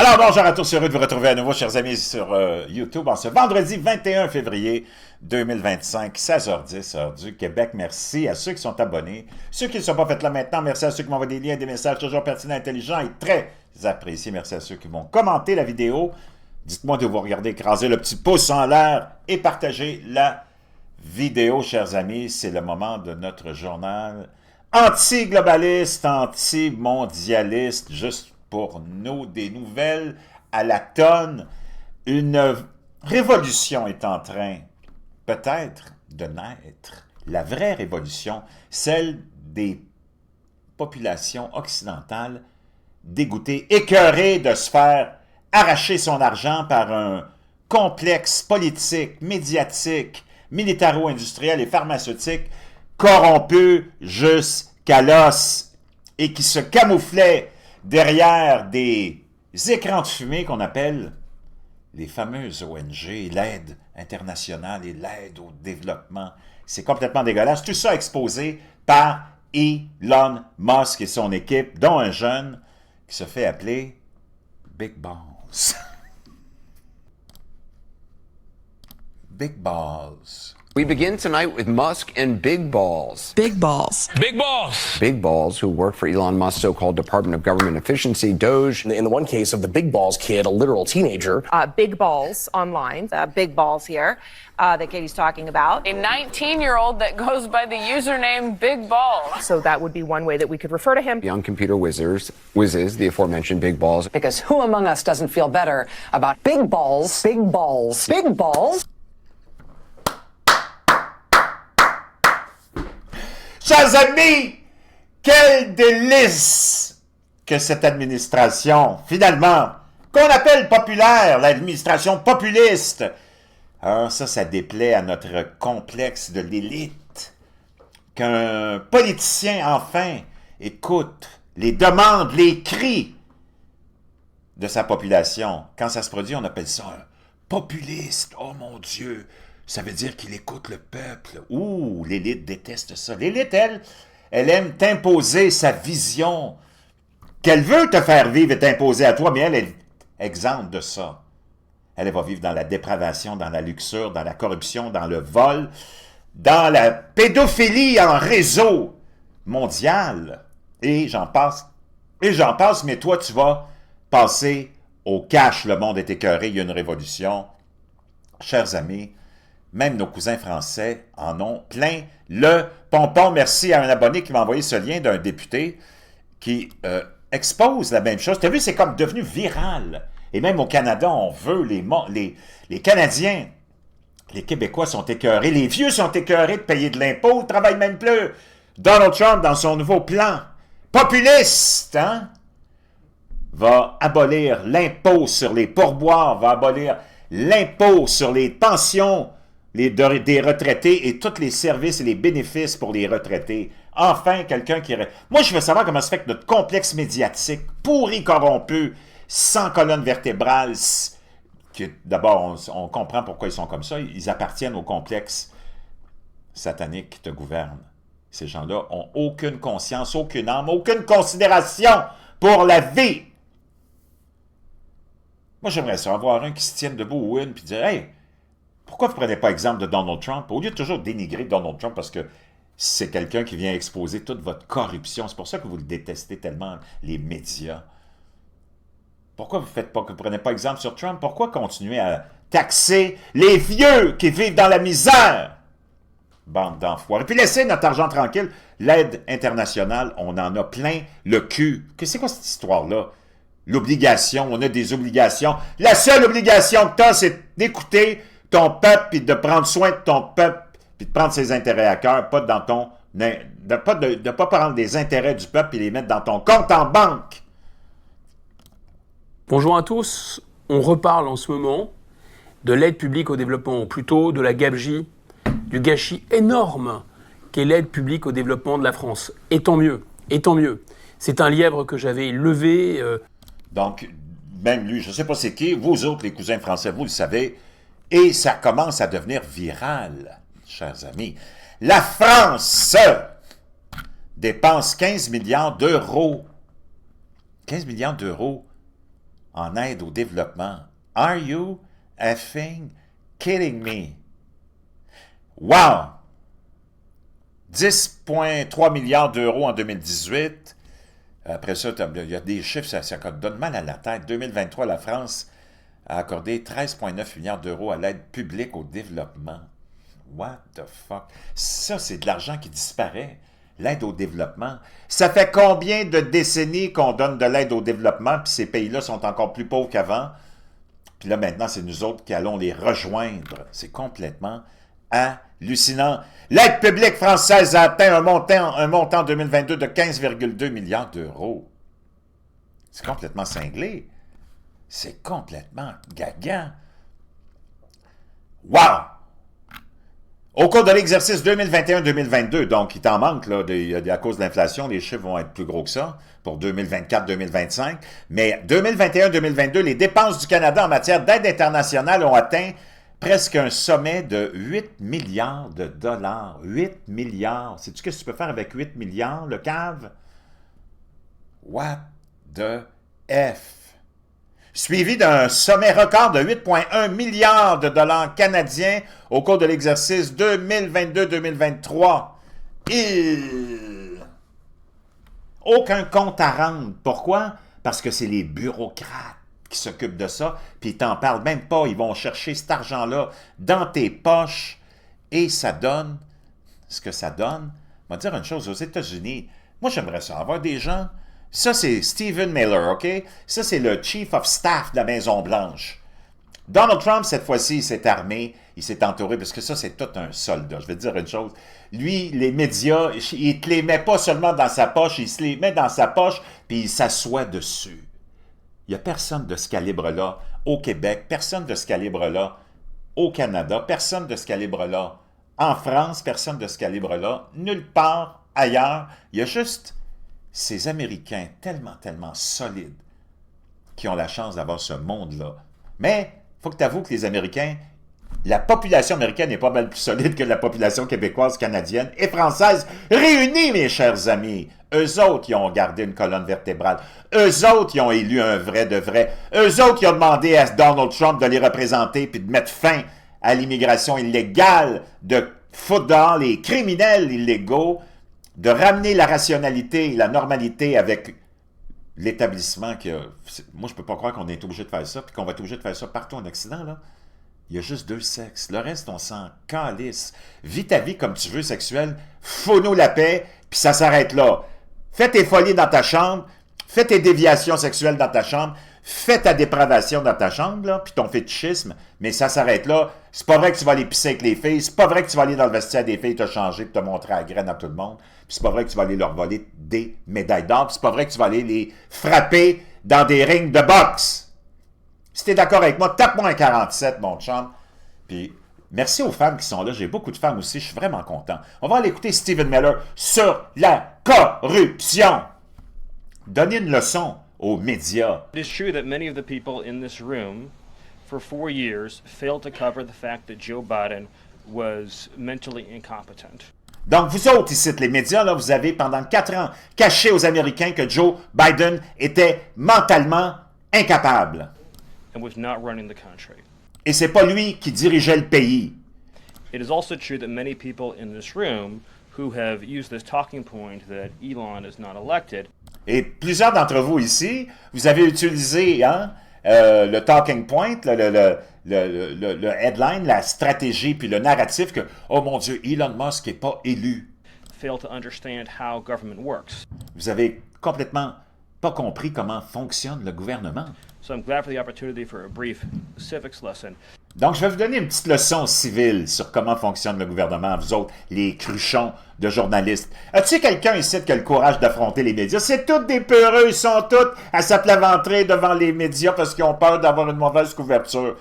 Alors bonjour à tous, heureux de vous retrouver à nouveau, chers amis, sur YouTube en ce vendredi 21 février 2025, 16h10, heure du Québec. Merci à ceux qui sont abonnés, ceux qui ne sont pas faits là maintenant, merci à ceux qui m'envoient des liens, des messages toujours pertinents, intelligents et très appréciés. Merci à ceux qui vont commenter la vidéo. Dites-moi de vous regarder, écraser le petit pouce en l'air et partager la vidéo, chers amis. C'est le moment de notre journal anti-globaliste, anti-mondialiste, juste pour nous, des nouvelles à la tonne. Une révolution est en train, peut-être, de naître. La vraie révolution, celle des populations occidentales dégoûtées, écœurées de se faire arracher son argent par un complexe politique, médiatique, militaro-industriel et pharmaceutique corrompu jusqu'à l'os et qui se camouflait derrière des écrans de fumée qu'on appelle les fameuses ONG, l'aide internationale et l'aide au développement. C'est complètement dégueulasse. Tout ça exposé par Elon Musk et son équipe, dont un jeune qui se fait appeler Big Balls. Big Balls. We begin tonight with Musk and Big Balls. Big balls. Big balls. Big Balls, who work for Elon Musk's so-called Department of Government Efficiency, DOGE. In the one case of the Big Balls kid, a literal teenager. Big Balls online, Big Balls here, that Katie's talking about. A 19-year-old that goes by the username Big Balls. So that would be one way that we could refer to him. Young computer whizzes, the aforementioned Big Balls. Because who among us doesn't feel better about big balls, big balls, big balls? Chers amis, quel délice que cette administration, finalement, qu'on appelle populaire, l'administration populiste. Alors ça déplaît à notre complexe de l'élite. Qu'un politicien, enfin, écoute les demandes, les cris de sa population. Quand ça se produit, on appelle ça un populiste. Oh mon Dieu! Ça veut dire qu'il écoute le peuple. Ouh, l'élite déteste ça. L'élite, elle aime t'imposer sa vision. Qu'elle veut te faire vivre et t'imposer à toi, mais elle est exempte de ça. Elle va vivre dans la dépravation, dans la luxure, dans la corruption, dans le vol, dans la pédophilie en réseau mondial. Et j'en passe, mais toi, tu vas passer au cash. Le monde est écœuré, il y a une révolution. Chers amis, même nos cousins français en ont plein le pompon. Merci à un abonné qui m'a envoyé ce lien d'un député qui expose la même chose. Tu as vu, c'est comme devenu viral. Et même au Canada, on veut, les Canadiens, les Québécois sont écœurés, les vieux sont écœurés de payer de l'impôt, ils ne travaillent même plus. Donald Trump, dans son nouveau plan populiste, va abolir l'impôt sur les pourboires, va abolir l'impôt sur les pensions des retraités et tous les services et les bénéfices pour les retraités. Enfin, quelqu'un qui... Moi, je veux savoir comment se fait que notre complexe médiatique, pourri, corrompu, sans colonne vertébrale, d'abord, on comprend pourquoi ils sont comme ça, ils appartiennent au complexe satanique qui te gouverne. Ces gens-là n'ont aucune conscience, aucune âme, aucune considération pour la vie. Moi, j'aimerais ça avoir un qui se tienne debout ou une, puis dire « Hey, pourquoi vous ne prenez pas exemple de Donald Trump? » Au lieu de toujours dénigrer Donald Trump parce que c'est quelqu'un qui vient exposer toute votre corruption. C'est pour ça que vous le détestez tellement, les médias. Pourquoi vous ne prenez pas exemple sur Trump? Pourquoi continuer à taxer les vieux qui vivent dans la misère? Bande d'enfoirés. Et puis laissez notre argent tranquille. L'aide internationale, on en a plein le cul. C'est quoi cette histoire-là? L'obligation, on a des obligations. La seule obligation que tu as, c'est d'écouter ton peuple, puis de prendre soin de ton peuple, puis de prendre ses intérêts à cœur, pas dans ton... de pas prendre des intérêts du peuple et les mettre dans ton compte en banque. Bonjour à tous. On reparle en ce moment de l'aide publique au développement, ou plutôt de la gabegie, du gâchis énorme qu'est l'aide publique au développement de la France. Et tant mieux, et tant mieux. C'est un lièvre que j'avais levé... Donc, même lui, je ne sais pas c'est qui, vous autres, les cousins français, vous le savez, et ça commence à devenir viral, chers amis. La France dépense 15 milliards d'euros. 15 milliards d'euros en aide au développement. Are you effing kidding me? Wow! 10,3 milliards d'euros en 2018. Après ça, il y a des chiffres, ça donne mal à la tête. 2023, la France a accordé 13,9 milliards d'euros à l'aide publique au développement. What the fuck? Ça, c'est de l'argent qui disparaît. L'aide au développement. Ça fait combien de décennies qu'on donne de l'aide au développement, puis ces pays-là sont encore plus pauvres qu'avant? Puis là, maintenant, c'est nous autres qui allons les rejoindre. C'est complètement hallucinant. L'aide publique française a atteint un montant en 2022 de 15,2 milliards d'euros. C'est complètement cinglé. C'est complètement gaga. Wow! Au cours de l'exercice 2021-2022, donc il t'en manque, là, à cause de l'inflation, les chiffres vont être plus gros que ça pour 2024-2025. Mais 2021-2022, les dépenses du Canada en matière d'aide internationale ont atteint presque un sommet de 8 milliards de dollars. 8 milliards. Sais-tu qu'est-ce que tu peux faire avec 8 milliards, le cave? What the F? Suivi d'un sommet record de 8,1 milliards de dollars canadiens au cours de l'exercice 2022-2023. Aucun compte à rendre. Pourquoi? Parce que c'est les bureaucrates qui s'occupent de ça, puis ils t'en parlent même pas. Ils vont chercher cet argent-là dans tes poches et ça donne ce que ça donne. Je vais te dire une chose, aux États-Unis, moi j'aimerais ça, avoir des gens... Ça, c'est Stephen Miller, OK? Ça, c'est le Chief of Staff de la Maison-Blanche. Donald Trump, cette fois-ci, il s'est armé, il s'est entouré, parce que ça, c'est tout un soldat. Je vais te dire une chose. Lui, les médias, il ne te les met pas seulement dans sa poche, il se les met dans sa poche, puis il s'assoit dessus. Il n'y a personne de ce calibre-là au Québec, personne de ce calibre-là au Canada, personne de ce calibre-là en France, personne de ce calibre-là nulle part ailleurs. Il y a juste... ces Américains tellement solides qui ont la chance d'avoir ce monde-là. Mais il faut que tu avoues que les Américains, la population américaine est pas mal plus solide que la population québécoise, canadienne et française réunie, mes chers amis. Eux autres, ils ont gardé une colonne vertébrale. Eux autres, ils ont élu un vrai de vrai. Eux autres, ils ont demandé à Donald Trump de les représenter puis de mettre fin à l'immigration illégale, de foutre dehors les criminels illégaux, de ramener la rationalité et la normalité avec l'établissement que... Moi, je peux pas croire qu'on est obligé de faire ça, puis qu'on va être obligé de faire ça partout en Occident, là. Il y a juste 2 sexes. Le reste, on s'en calisse. Vis ta vie comme tu veux, sexuelle. Fous-nous la paix, puis ça s'arrête là. Fais tes folies dans ta chambre, fais tes déviations sexuelles dans ta chambre, fais ta dépravation dans ta chambre, là, puis ton fétichisme, mais ça s'arrête là. C'est pas vrai que tu vas aller pisser avec les filles, c'est pas vrai que tu vas aller dans le vestiaire des filles te changer et te montrer à la graine à tout le monde, puis c'est pas vrai que tu vas aller leur voler des médailles d'or, puis c'est pas vrai que tu vas aller les frapper dans des rings de boxe. Si t'es d'accord avec moi, tape-moi un 47, mon chum. Puis merci aux femmes qui sont là, j'ai beaucoup de femmes aussi, je suis vraiment content. On va aller écouter Stephen Miller sur la corruption. Donnez une leçon aux médias. It is true that many of the people in this room for 4 years failed to cover the fact that Joe Biden was mentally incompetent. Donc, vous autres ici, les médias, là, vous avez pendant 4 ans caché aux Américains que Joe Biden était mentalement incapable. And was not running the country. Et c'est pas lui qui dirigeait le pays. It is also true that many people in this room who have used this talking point that Elon is not elected. Et plusieurs d'entre vous ici, vous avez utilisé le talking point, le headline, la stratégie, puis le narratif que, oh mon Dieu, Elon Musk n'est pas élu. Fail to understand how government works. Vous avez complètement pas compris comment fonctionne le gouvernement. So I'm glad for the opportunity for a brief civics lesson. Donc, je vais vous donner une petite leçon civile sur comment fonctionne le gouvernement, vous autres, les cruchons de journalistes. As-tu quelqu'un ici qui a le courage d'affronter les médias? C'est toutes des peureux, ils sont tous à s'aplaventrer devant les médias parce qu'ils ont peur d'avoir une mauvaise couverture.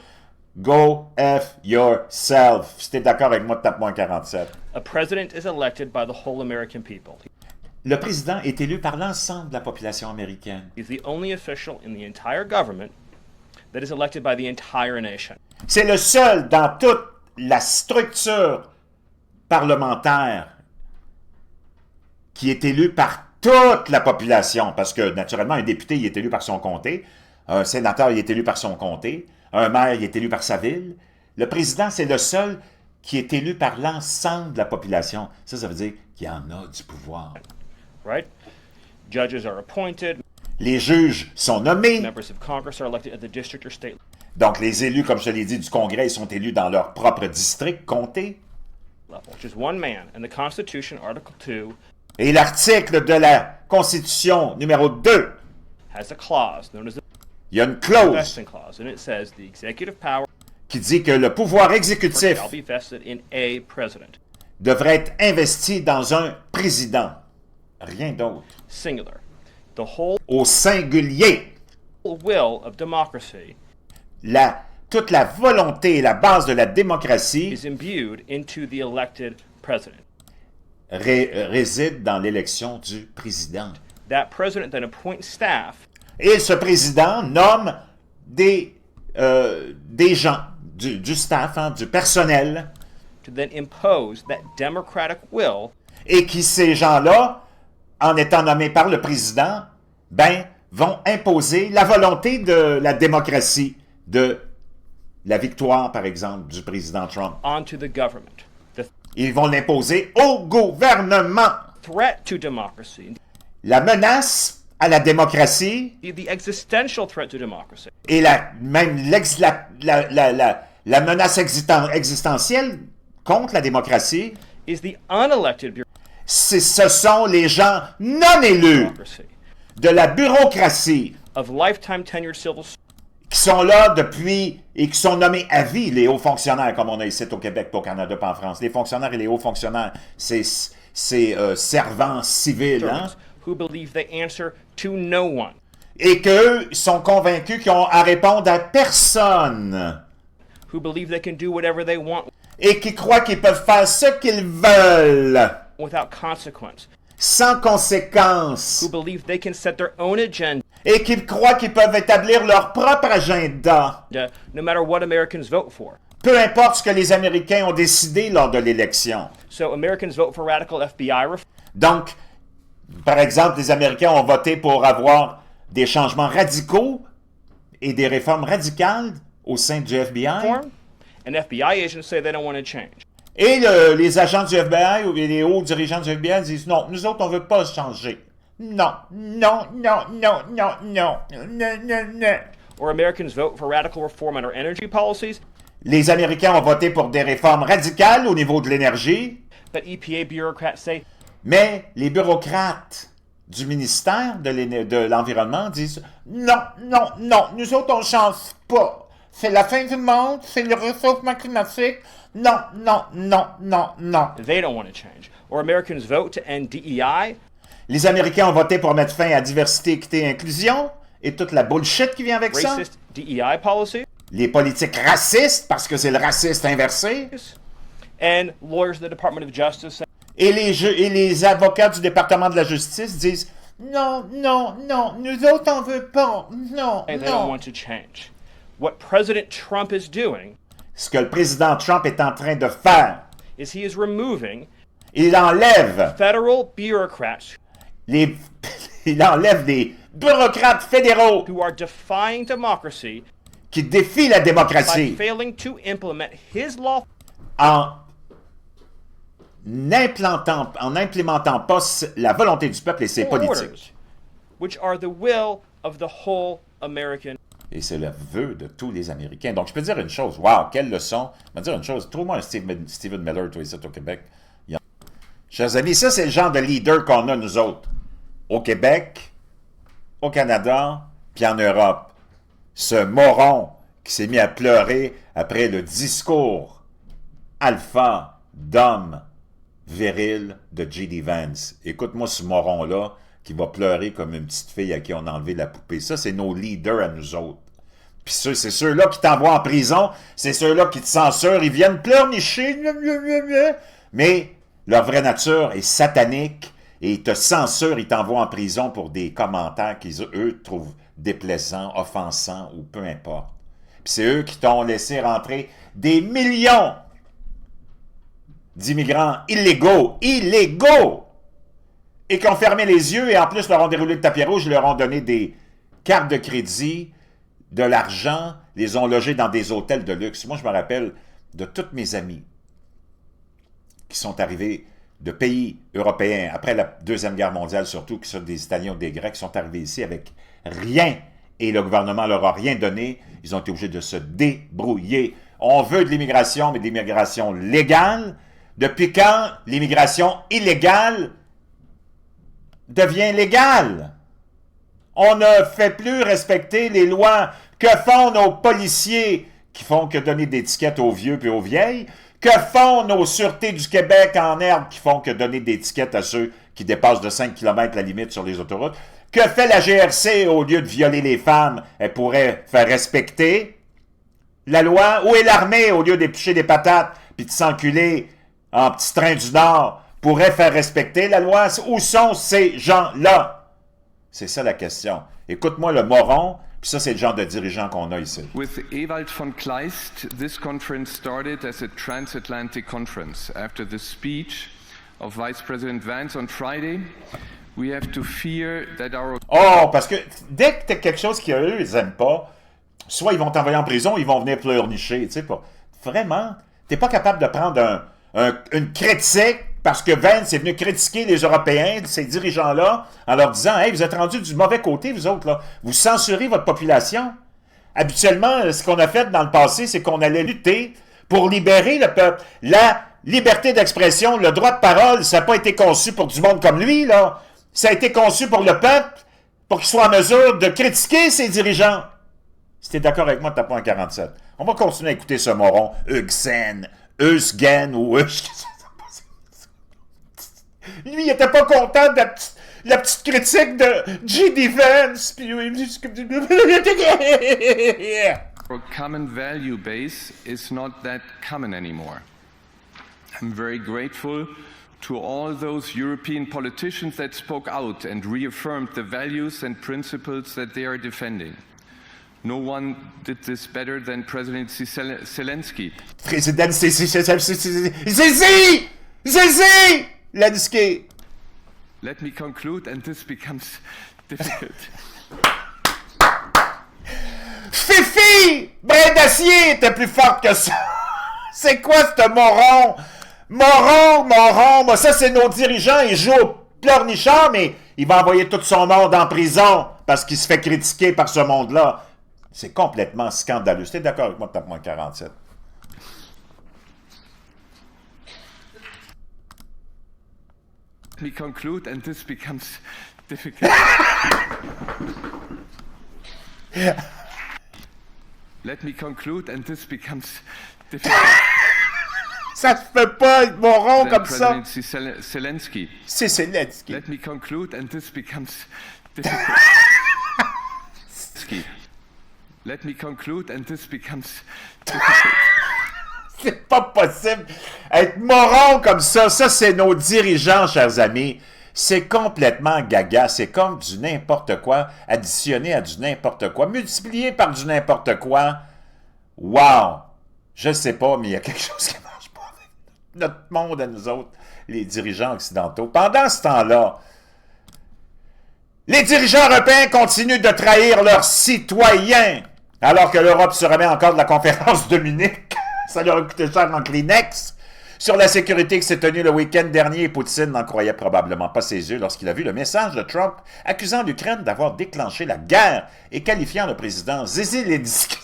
Go F yourself. Si t'es d'accord avec moi, tape-moi un 47. A president is elected by the whole American people. Le président est élu par l'ensemble de la population américaine. He's the only official in the entire government that is elected by the entire nation. C'est le seul dans toute la structure parlementaire qui est élu par toute la population, parce que naturellement, un député il est élu par son comté, Un sénateur, il est élu par son comté. Un maire, il est élu par sa ville. Le président, c'est le seul qui est élu par l'ensemble de la population. Ça veut dire qu'il y en a du pouvoir. right? Judges are appointed. Les juges sont nommés. Members of Congress are elected at the district or state Donc, les élus, comme je te l'ai dit, du Congrès, ils sont élus dans leur propre district, comté. level. Just one man. And the Constitution, Article 2, Et l'article de la Constitution numéro 2, has a clause known as the il y a une clause vesting clause, and it says the executive power qui dit que le pouvoir exécutif shall be vested in a president. devrait être investi dans un président. Rien d'autre. Singular. The whole Au singulier, will of democracy toute la volonté et la base de la démocratie is imbued into the elected president. réside dans l'élection du président. That president then appoints staff Et ce président nomme des gens, du staff, hein, du personnel, to then impose that democratic will et qui, ces gens-là, en étant nommés par le président, vont imposer la volonté de la démocratie, de la victoire, par exemple, du président Trump. onto the government. The Ils vont l'imposer au gouvernement. threat to democracy, La menace à la démocratie the existential threat to democracy, et même la menace existentielle contre la démocratie, is the unelected ce sont les gens non élus bureaucracy de la bureaucratie of lifetime tenured civil qui sont là depuis et qui sont nommés à vie, les hauts fonctionnaires, comme on a ici au Québec, pas au Canada, pas en France. Les fonctionnaires et les hauts fonctionnaires, c'est servants civils, hein? servants who believe they answer to no one, Et qu'eux sont convaincus qu'ils ont à répondre à personne. who believe they can do whatever they want Et qui croient qu'ils peuvent faire ce qu'ils veulent, without consequence, sans conséquence. who believe they can set their own agenda Et qui croient qu'ils peuvent établir leur propre agenda, no matter what Americans vote for. peu importe ce que les Américains ont décidé lors de l'élection. So Americans vote for radical FBI reform. Donc, par exemple, les Américains ont voté pour avoir des changements radicaux et des réformes radicales au sein du FBI. And FBI agents say they don't want to change. Et les agents du FBI ou les hauts dirigeants du FBI disent non, nous autres, on ne veut pas changer. Non, non, non, non, non, non, non, non, non. Or Americans vote for radical reform on our energy policies, Les Américains ont voté pour des réformes radicales au niveau de l'énergie, but EPA bureaucrats say mais les bureaucrates du ministère de l'Environnement disent non, non, non, nous autres, on ne change pas. C'est la fin du monde, c'est le réchauffement climatique. Non, non, non, non, non. they don't want to change. Or Americans vote to end DEI, Les Américains ont voté pour mettre fin à diversité, équité et inclusion et toute la bullshit qui vient avec ça. racist DEI policies, Les politiques racistes, parce que c'est le raciste inversé. and lawyers of the Department of Justice say Et les avocats du département de la justice disent non, non, non, nous autres, on veut pas. Non, they don't non. want to change. What President Trump is doing Ce que le président Trump est en train de faire, is he is removing il enlève federal bureaucrats il enlève des bureaucrates fédéraux who are defying democracy qui défient la by démocratie failing to implement his law en n'implémentant pas la volonté du peuple et ses politiques. orders, which are the will of the whole American. Et c'est le vœu de tous les Américains. Donc, je peux dire une chose. Wow, quelle leçon. Je vais dire une chose. Trouve-moi un Stephen Miller, toi, ici, au Québec. Chers amis, ça, c'est le genre de leader qu'on a, nous autres. Au Québec, au Canada, puis en Europe. Ce moron qui s'est mis à pleurer après le discours alpha d'homme viril de J.D. Vance. Écoute-moi ce moron-là qui va pleurer comme une petite fille à qui on a enlevé la poupée. Ça, c'est nos leaders à nous autres. Puis c'est ceux-là qui t'envoient en prison, c'est ceux-là qui te censurent, ils viennent pleurnicher, mais leur vraie nature est satanique et ils te censurent, ils t'envoient en prison pour des commentaires qu'ils, eux, trouvent déplaisants, offensants ou peu importe. Puis c'est eux qui t'ont laissé rentrer des millions d'immigrants illégaux, et qui ont fermé les yeux et en plus leur ont déroulé le tapis rouge, leur ont donné des cartes de crédit de l'argent, les ont logés dans des hôtels de luxe. Moi, je me rappelle de tous mes amis qui sont arrivés de pays européens, après la Deuxième Guerre mondiale surtout, qui sont des Italiens ou des Grecs, qui sont arrivés ici avec rien, et le gouvernement leur a rien donné. Ils ont été obligés de se débrouiller. On veut de l'immigration, mais de l'immigration légale. Depuis quand l'immigration illégale devient légale? On ne fait plus respecter les lois. Que font nos policiers qui font que donner des tickets aux vieux et aux vieilles? Que font nos sûretés du Québec en herbe qui font que donner des tickets à ceux qui dépassent de 5 km la limite sur les autoroutes? Que fait la GRC au lieu de violer les femmes? Elle pourrait faire respecter la loi. Où est l'armée au lieu d'éplucher des patates puis de s'enculer en petit train du Nord? Pourrait faire respecter la loi? Où sont ces gens-là? C'est ça la question. Écoute-moi le moron, puis ça c'est le genre de dirigeant qu'on a ici. With Ewald von Kleist, this conference started as a transatlantic conference. After the speech of Vice President Vance on Friday, we have to fear that our... Oh, parce que dès que tu as quelque chose qu'eux, ils n'aiment pas, soit ils vont t'envoyer en prison, ils vont venir pleurnicher, tu sais pas. Vraiment, t'es pas capable de prendre une critique parce que Vance est venu critiquer les Européens, ces dirigeants-là, en leur disant « Hey, vous êtes rendus du mauvais côté, vous autres, là. Vous censurez votre population. » Habituellement, ce qu'on a fait dans le passé, c'est qu'on allait lutter pour libérer le peuple. La liberté d'expression, le droit de parole, ça n'a pas été conçu pour du monde comme lui, là. Ça a été conçu pour le peuple, pour qu'il soit en mesure de critiquer ses dirigeants. Si tu es d'accord avec moi, tape en 47. On va continuer à écouter ce moron, Eugsen ou Lui, il était pas content de la petite critique de J.D. Vance. Our common value base is not that common anymore. I'm very grateful to all those European politicians that spoke out and reaffirmed the values and principles that they are defending. No one did this better than President Zelensky. Président Zelensky! Let me conclude, and this becomes difficult. Fifi! Brin d'acier était plus forte que ça! C'est quoi ce moron? Moron! Ça, c'est nos dirigeants. Ils jouent au pleurnichard, mais il va envoyer tout son monde en prison parce qu'il se fait critiquer par ce monde-là. C'est complètement scandaleux. T'es d'accord avec moi, tape-moi 47. Let me conclude, and this becomes difficult. Let me conclude, and this becomes difficult. Ça se fait pas, moron comme ça. Zelensky. C'est Zelensky. Let me conclude, and this becomes difficult. Let me conclude, and this becomes difficult. C'est pas possible. Être moron comme ça, c'est nos dirigeants, chers amis. C'est complètement gaga. C'est comme du n'importe quoi, additionné à du n'importe quoi, multiplié par du n'importe quoi. Wow! Je sais pas, mais il y a quelque chose qui marche pas avec notre monde à nous autres, les dirigeants occidentaux. Pendant ce temps-là, les dirigeants européens continuent de trahir leurs citoyens, alors que l'Europe se remet encore de la conférence de Munich. Ça leur a coûté cher en Kleenex. Sur la sécurité qui s'est tenue le week-end dernier, Poutine n'en croyait probablement pas ses yeux lorsqu'il a vu le message de Trump accusant l'Ukraine d'avoir déclenché la guerre et qualifiant le président Zelensky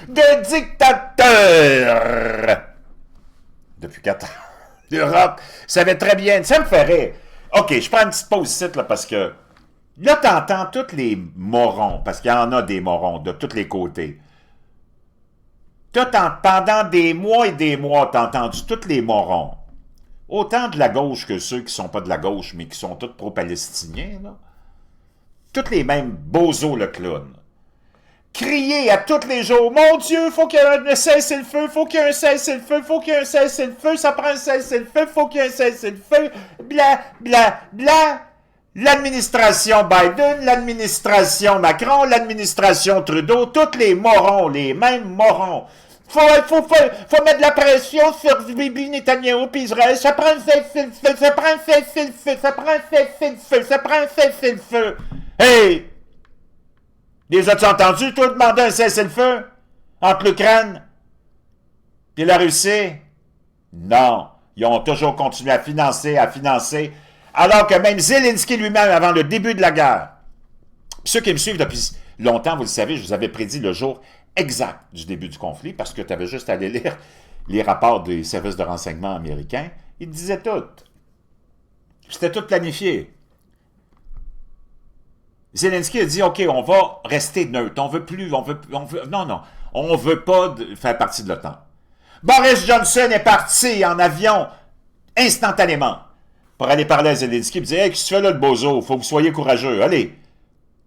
de dictateur. Depuis 4 ans, l'Europe savait très bien. Ça me fait rire. OK, je prends une petite pause ici, là, parce que là, t'entends tous les morons, parce qu'il y en a des morons de tous les côtés. Pendant des mois et des mois, t'as entendu tous les morons. Autant de la gauche que ceux qui sont pas de la gauche, mais qui sont tous pro-palestiniens, là. Tous les mêmes bozos le clown. Crier à tous les jours, mon Dieu, faut qu'il y ait un cessez-le-feu, faut qu'il y ait un cessez-le-feu, faut qu'il y ait un cessez-le-feu, ça prend un cessez-le-feu, faut qu'il y ait un cessez-le-feu, bla, bla, bla. L'administration Biden, l'administration Macron, l'administration Trudeau, tous les morons, les mêmes morons, Faut mettre de la pression sur Bibi Netanyahu puis Israël. Ça prend un cessez-le-feu, ça prend un cessez-le-feu, ça prend un cessez-le-feu, ça prend un cessez-le-feu. Hey! Les as-tu entendus, toi, demander un cessez-le-feu entre l'Ukraine et la Russie? Non. Ils ont toujours continué à financer, alors que même Zelensky lui-même, avant le début de la guerre, ceux qui me suivent depuis longtemps, vous le savez, je vous avais prédit le jour exact du début du conflit, parce que tu avais juste à aller lire les rapports des services de renseignement américains. Ils disaient tout. C'était tout planifié. Zelensky a dit, OK, on va rester neutre, on veut pas faire partie de l'OTAN. Boris Johnson est parti en avion instantanément pour aller parler à Zelensky et dire, hey, qu'est-ce que tu fais là, le bozo? Il faut que vous soyez courageux. Allez,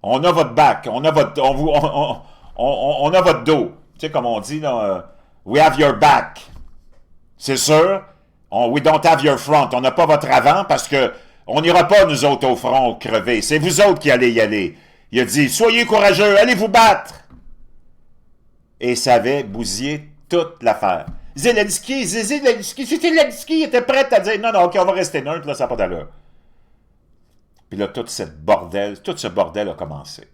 on a votre back, on a votre dos. Tu sais, comme on dit, là, we have your back. C'est sûr, we don't have your front. On n'a pas votre avant parce que on n'ira pas, nous autres, au front crever. C'est vous autres qui allez y aller. Il a dit, soyez courageux, allez vous battre. Et ça avait bousillé toute l'affaire. Zelensky était prêt à dire, non, OK, on va rester neutre, là, ça n'a pas d'allure. Puis là, tout ce bordel a commencé.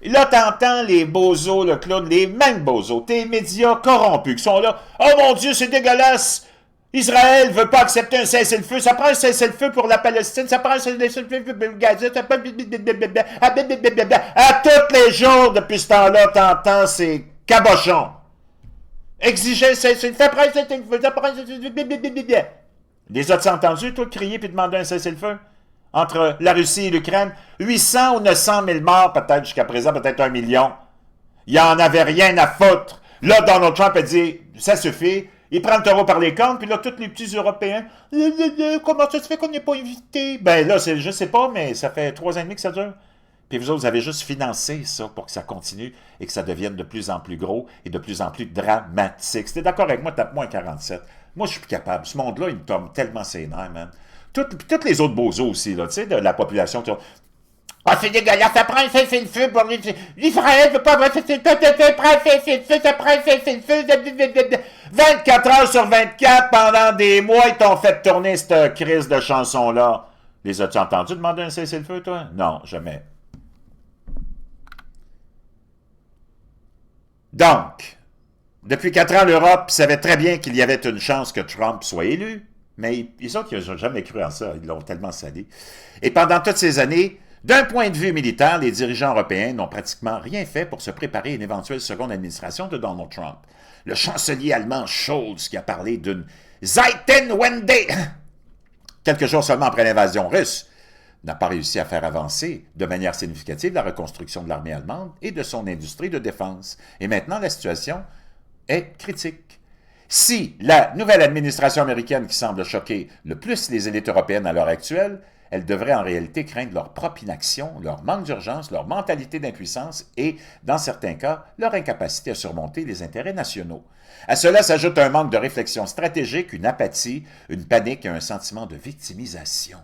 Et là, t'entends les bozos, le clown, les mêmes bozos, tes médias corrompus qui sont là. Oh mon Dieu, c'est dégueulasse! Israël ne veut pas accepter un cessez-le-feu. Ça prend un cessez-le-feu pour la Palestine. Ça prend un cessez-le-feu pour Gaza. À tous les jours, depuis ce temps-là, t'entends ces cabochons. Exiger un cessez-le-feu. Ça prend un cessez-le-feu. Ça prend un cessez-le-feu. Les as-tu entendus, toi, crier puis demander un cessez-le-feu? Entre la Russie et l'Ukraine, 800 ou 900 000 morts peut-être jusqu'à présent, peut-être 1 million. Il n'y en avait rien à foutre. Là, Donald Trump a dit, ça suffit. Il prend le taureau par les cornes, puis là, tous les petits Européens, comment ça se fait qu'on n'est pas invité? Ben là, je sais pas, mais ça fait 3 ans et demi que ça dure. Puis vous autres, vous avez juste financé ça pour que ça continue et que ça devienne de plus en plus gros et de plus en plus dramatique. Si t'es d'accord avec moi, tape-moi un 47. Moi, je suis plus capable. Ce monde-là, il me tombe tellement ses nerfs, man. Toutes les autres bozos aussi, là, tu sais, de la population. Ah, c'est dégueulasse, ça prend un cessez-le-feu pour l'Israël, veut pas avoir un cessez-le-feu, ça prend un cessez-le-feu, ça prend un cessez-le-feu. 24 heures sur 24, pendant des mois, ils t'ont fait tourner cette crise de chanson-là. Les as-tu entendus demander un cessez-le-feu, toi? Non, jamais. Donc, depuis 4 ans, l'Europe savait très bien qu'il y avait une chance que Trump soit élu, mais ils autres, ils n'ont jamais cru en ça, ils l'ont tellement sali. Et pendant toutes ces années, d'un point de vue militaire, les dirigeants européens n'ont pratiquement rien fait pour se préparer à une éventuelle seconde administration de Donald Trump. Le chancelier allemand Scholz, qui a parlé d'une Zeitenwende, quelques jours seulement après l'invasion russe, n'a pas réussi à faire avancer de manière significative la reconstruction de l'armée allemande et de son industrie de défense. Et maintenant, la situation est critique. Si la nouvelle administration américaine qui semble choquer le plus les élites européennes à l'heure actuelle, elle devrait en réalité craindre leur propre inaction, leur manque d'urgence, leur mentalité d'impuissance et, dans certains cas, leur incapacité à surmonter les intérêts nationaux. À cela s'ajoute un manque de réflexion stratégique, une apathie, une panique et un sentiment de victimisation.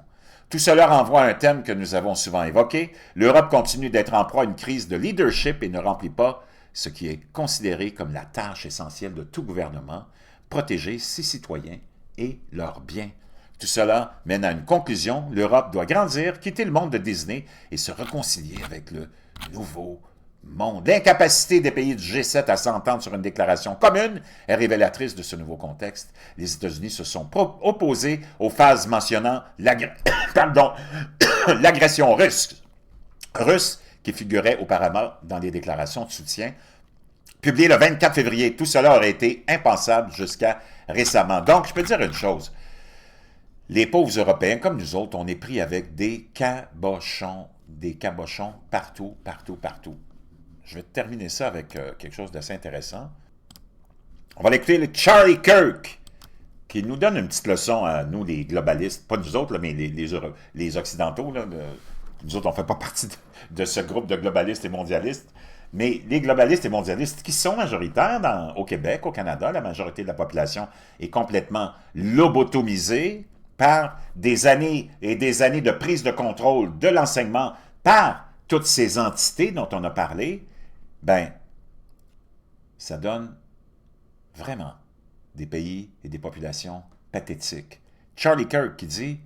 Tout cela renvoie à un thème que nous avons souvent évoqué. L'Europe continue d'être en proie à une crise de leadership et ne remplit pas ce qui est considéré comme la tâche essentielle de tout gouvernement, protéger ses citoyens et leurs biens. Tout cela mène à une conclusion, l'Europe doit grandir, quitter le monde de Disney et se réconcilier avec le nouveau monde. L'incapacité des pays du G7 à s'entendre sur une déclaration commune est révélatrice de ce nouveau contexte. Les États-Unis se sont opposés aux phases mentionnant l'agression russe qui figurait auparavant dans les déclarations de soutien publiées le 24 février. Tout cela aurait été impensable jusqu'à récemment. Donc, je peux dire une chose. Les pauvres Européens, comme nous autres, on est pris avec des cabochons partout. Je vais terminer ça avec quelque chose d'assez intéressant. On va l'écouter, le Charlie Kirk, qui nous donne une petite leçon à nous, les globalistes, pas nous autres, là, mais les Occidentaux. Là, nous autres, on ne fait pas partie de ce groupe de globalistes et mondialistes. Mais les globalistes et mondialistes qui sont majoritaires au Québec, au Canada, la majorité de la population est complètement lobotomisée par des années et des années de prise de contrôle de l'enseignement par toutes ces entités dont on a parlé, ben, ça donne Vraiment, des pays et des populations pathétiques. Charlie Kirk qui dit,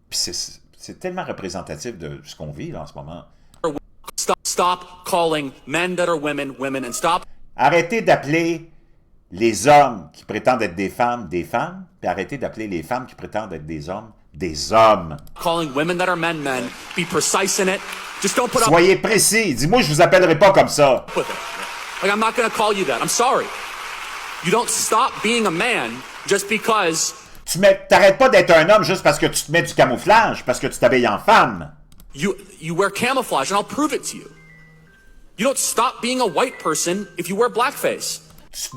puis c'est tellement représentatif de ce qu'on vit là, en ce moment. Stop calling men that are women, women, and stop. Arrêtez d'appeler les hommes qui prétendent être des femmes, puis arrêtez d'appeler les femmes qui prétendent être des hommes. Calling women that are men, men. Be precise in it. Just don't put up. Soyez précis. Dis-moi, je vous appellerai pas comme ça. With it. Like, I'm not going to call you that. I'm sorry. You don't stop being a man just because. T'arrêtes pas d'être un homme juste parce que tu te mets du camouflage, parce que tu t'habilles en femme. You wear camouflage, and I'll prove it to you. You don't stop being a white person if you wear blackface. Tu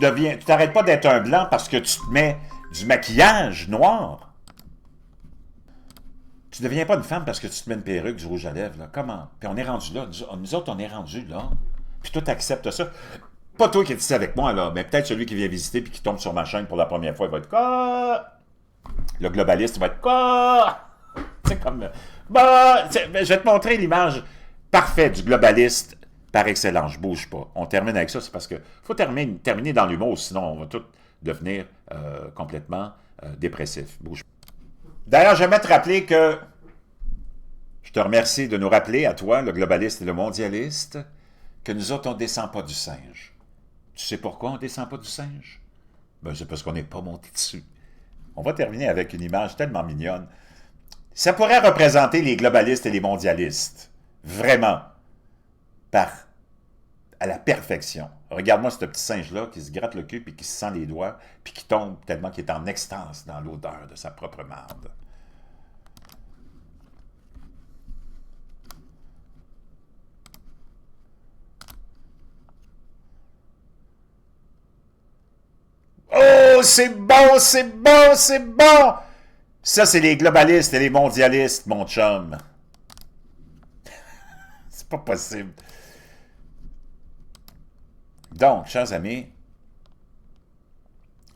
t'arrêtes pas d'être un blanc parce que tu te mets du maquillage noir. Tu deviens pas une femme parce que tu te mets une perruque, du rouge à lèvres, là. Comment? Puis on est rendu là. Nous autres, on est rendu là. Puis toi, t'acceptes ça. Pas toi qui es ici avec moi, là, mais peut-être celui qui vient visiter puis qui tombe sur ma chaîne pour la première fois, il va être quoi? Le globaliste, il va être quoi? C'est comme... je vais te montrer l'image parfaite du globaliste par excellence. Je bouge pas. On termine avec ça, c'est parce que faut terminer dans l'humour, sinon on va tout devenir complètement dépressif. Bouge pas. D'ailleurs, j'aimerais te rappeler que je te remercie de nous rappeler, à toi, le globaliste et le mondialiste, que nous autres, on ne descend pas du singe. Tu sais pourquoi on ne descend pas du singe? Ben, c'est parce qu'on n'est pas monté dessus. On va terminer avec une image tellement mignonne. Ça pourrait représenter les globalistes et les mondialistes. Vraiment. À la perfection. Regarde-moi ce petit singe-là qui se gratte le cul puis qui se sent les doigts puis qui tombe tellement qu'il est en extase dans l'odeur de sa propre marde. Oh, c'est bon, c'est bon, c'est bon! Ça, c'est les globalistes et les mondialistes, mon chum. C'est pas possible. Donc, chers amis,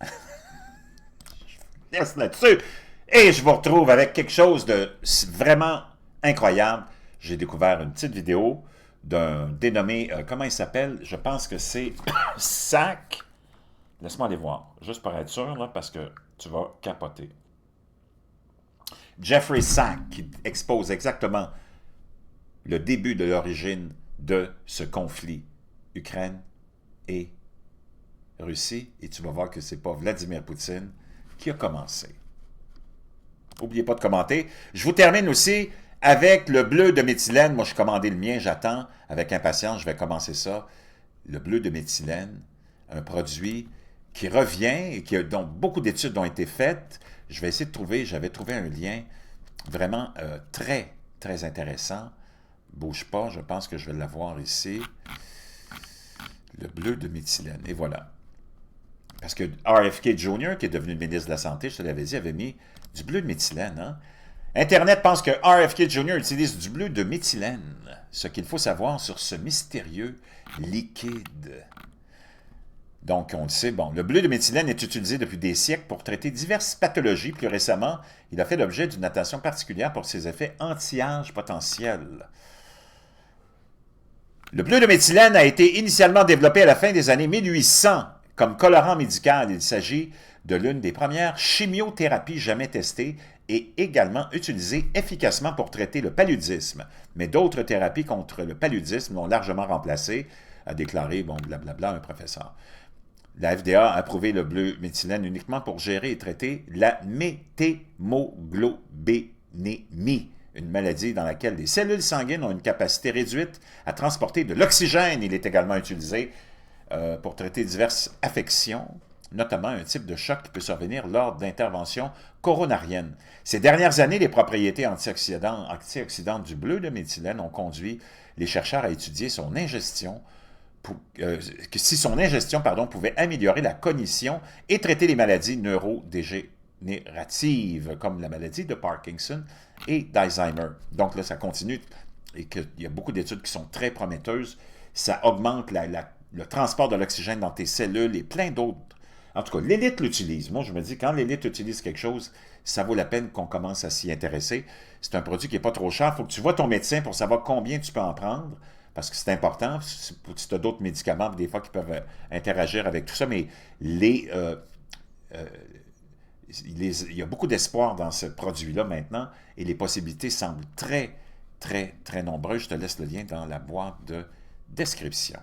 je vous laisse là-dessus et je vous retrouve avec quelque chose de vraiment incroyable. J'ai découvert une petite vidéo d'un dénommé, comment il s'appelle? Je pense que c'est Sack. Laisse-moi aller voir, juste pour être sûr, là, parce que tu vas capoter. Jeffrey Sack, qui expose exactement le début de l'origine de ce conflit Ukraine et Russie, et tu vas voir que c'est pas Vladimir Poutine qui a commencé. N'oubliez pas de commenter. Je vous termine aussi avec le bleu de méthylène. Moi, je commandé le mien, j'attends avec impatience, je vais commencer ça. Le bleu de méthylène, un produit qui revient et dont beaucoup d'études ont été faites. Je vais essayer de trouver, j'avais trouvé un lien vraiment très, très intéressant. Bouge pas, je pense que je vais l'avoir ici. Le bleu de méthylène, et voilà. Parce que RFK Jr., qui est devenu ministre de la Santé, je te l'avais dit, avait mis du bleu de méthylène. Hein? Internet pense que RFK Jr. utilise du bleu de méthylène. Ce qu'il faut savoir sur ce mystérieux liquide. Donc, on le sait, bon, le bleu de méthylène est utilisé depuis des siècles pour traiter diverses pathologies. Plus récemment, il a fait l'objet d'une attention particulière pour ses effets anti-âge potentiels. Le bleu de méthylène a été initialement développé à la fin des années 1800 comme colorant médical. Il s'agit de l'une des premières chimiothérapies jamais testées et également utilisée efficacement pour traiter le paludisme. Mais d'autres thérapies contre le paludisme l'ont largement remplacé, a déclaré, bon, blablabla, un professeur. La FDA a approuvé le bleu méthylène uniquement pour gérer et traiter la méthémoglobinémie, une maladie dans laquelle les cellules sanguines ont une capacité réduite à transporter de l'oxygène. Il est également utilisé pour traiter diverses affections, notamment un type de choc qui peut survenir lors d'interventions coronariennes. Ces dernières années, les propriétés antioxydantes du bleu de méthylène ont conduit les chercheurs à étudier son ingestion, si son ingestion pouvait améliorer la cognition et traiter les maladies neurodégénératives, comme la maladie de Parkinson et d'Alzheimer. Donc là, ça continue et qu'il y a beaucoup d'études qui sont très prometteuses. Ça augmente le transport de l'oxygène dans tes cellules et plein d'autres. En tout cas, l'élite l'utilise. Moi, je me dis, quand l'élite utilise quelque chose, ça vaut la peine qu'on commence à s'y intéresser. C'est un produit qui n'est pas trop cher. Il faut que tu vois ton médecin pour savoir combien tu peux en prendre. parce que c'est important, si tu as d'autres médicaments, des fois, qui peuvent interagir avec tout ça, mais il y a beaucoup d'espoir dans ce produit-là maintenant, et les possibilités semblent très, très, très nombreuses. Je te laisse le lien dans la boîte de description.